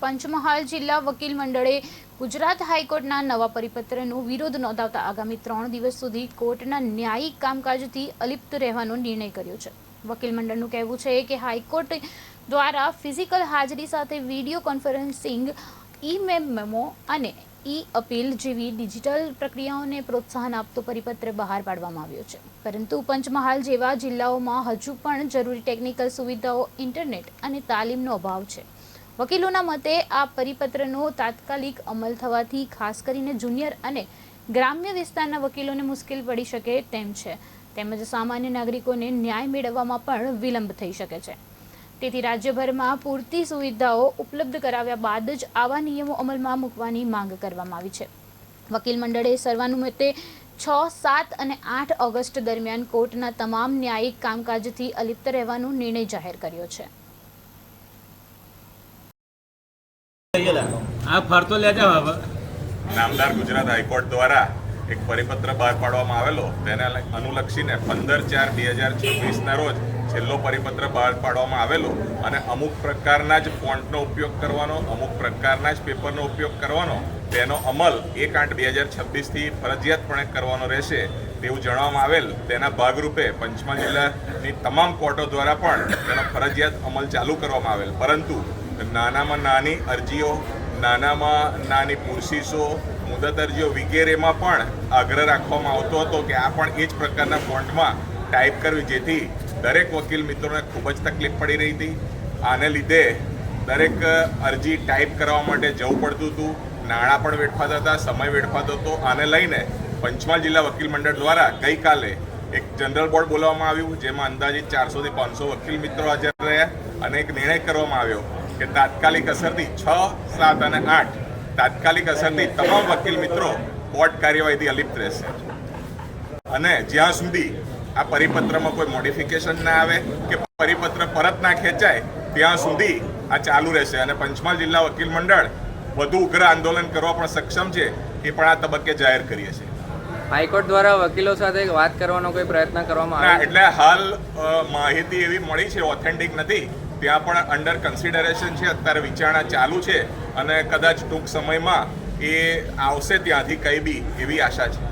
પંચમહાલ જિલ્લા વકીલ મંડળે ગુજરાત હાઈકોર્ટના નવા પરિપત્રનો વિરોધ નોંધાવતા આગામી 3 દિવસ સુધી કોર્ટના ન્યાયિક કામકાજથી અલિપ્ત રહેવાનો નિર્ણય કર્યો છે। વકીલ મંડળનું કહેવું છે કે હાઈકોર્ટ દ્વારા ફિઝિકલ હાજરી સાથે વિડીયો કોન્ફરન્સિંગ, મેમો અને અપીલ જેવી ડિજિટલ પ્રક્રિયાઓને પ્રોત્સાહન આપતો પરિપત્ર બહાર પાડવામાં આવ્યો છે, પરંતુ પંચમહાલ જેવા જિલ્લાઓમાં હજુ પણ જરૂરી ટેકનિકલ સુવિધાઓ, ઇન્ટરનેટ અને તાલીમનો અભાવ છે। વકીલોના મતે આ પરિપત્રનો તાત્કાલિક અમલ થવાથી ખાસ કરીને જુનિયર અને ગ્રામ્ય વિસ્તારના વકીલોને મુશ્કેલ પડી શકે તેમ છે, તેમજ સામાન્ય નાગરિકોને ન્યાય મેળવવામાં પણ વિલંબ થઈ શકે છે। તેથી રાજ્યભરમાં પૂરતી સુવિધાઓ ઉપલબ્ધ કરાવ્યા બાદ જ આવા નિયમો અમલમાં મૂકવાની માંગ કરવામાં આવી છે। વકીલ મંડળે સર્વાનુમતે 6, 7 અને 8 ઓગસ્ટ દરમિયાન કોર્ટના તમામ ન્યાયિક કામકાજથી અલિપ્ત રહેવાનો નિર્ણય જાહેર કર્યો છે। નામદાર ગુજરાત હાઈકોર્ટ દ્વારા એક પરિપત્ર બહાર પાડવામાં આવેલો, તેને અનુલક્ષીને 15/4/2026ના રોજ છેલ્લો પરિપત્ર બહાર પાડવામાં આવેલો અને અમુક પ્રકારના જ ફોન્ટનો ઉપયોગ કરવાનો, અમુક પ્રકારના જ પેપરનો ઉપયોગ કરવાનો, તેનો અમલ 1/8/2026થી ફરજિયાતપણે કરવાનો રહેશે તેવું જણાવવામાં આવેલ। તેના ભાગરૂપે પંચમહાલ જિલ્લાની તમામ કોર્ટો દ્વારા પણ તેનો ફરજિયાત અમલ ચાલુ કરવામાં આવેલ, પરંતુ નાનામાં નાની અરજીઓ, નાનામાં નાની પુરસીસો, મુદત અરજીઓ વગેરેમાં પણ આગ્રહ રાખવામાં આવતો હતો કે આ પણ એ જ પ્રકારના ફોન્ટમાં ટાઈપ કરવી, જેથી દરેક વકીલ મિત્રોને ખૂબ જ તકલીફ પડી રહી હતી। આને લીધે દરેક અરજી ટાઈપ કરવા માટે જવું પડતું હતું, નાણાં પણ વેડફાતા હતા, સમય વેડફાતો હતો। આને લઈને પંચમહાલ જિલ્લા વકીલ મંડળ દ્વારા ગઈકાલે એક જનરલ બોર્ડ બોલાવવામાં આવ્યું, જેમાં અંદાજિત 400 થી 500 વકીલ મિત્રો હાજર રહ્યા અને એક નિર્ણય કરવામાં આવ્યો કે તાત્કાલિક અસરથી 6, 7 અને 8 તાત્કાલિક અસરથી તમામ વકીલ મિત્રો કોર્ટ કાર્યવાહીથી અલિપ્ત રહેશે અને જ્યાં સુધી આ પરિપત્રમાં કોઈ મોડિફિકેશન ના આવે કે પરિપત્ર પરત ના ખેંચાય ત્યાં સુધી આ ચાલુ રહેશે અને પંચમહાલ જિલ્લા વકીલ મંડળ વધુ ઉગ્ર આંદોલન કરવા પણ સક્ષમ છે, એ પણ આ તબક્કે જાહેર કરીએ છીએ। હાઈકોર્ટ દ્વારા વકીલો સાથે વાત કરવાનો કોઈ પ્રયત્ન કરવામાં આવ્યો? એટલે હાલ માહિતી એવી મળી છે, ઓથેન્ટિક નથી, ત્યાં પણ અંડર કન્સિડરેશન છે, અત્યારે વિચારણા ચાલુ છે અને કદાચ ટૂંક સમયમાં એ આવશે ત્યાંથી કંઈ બી એવી આશા છે।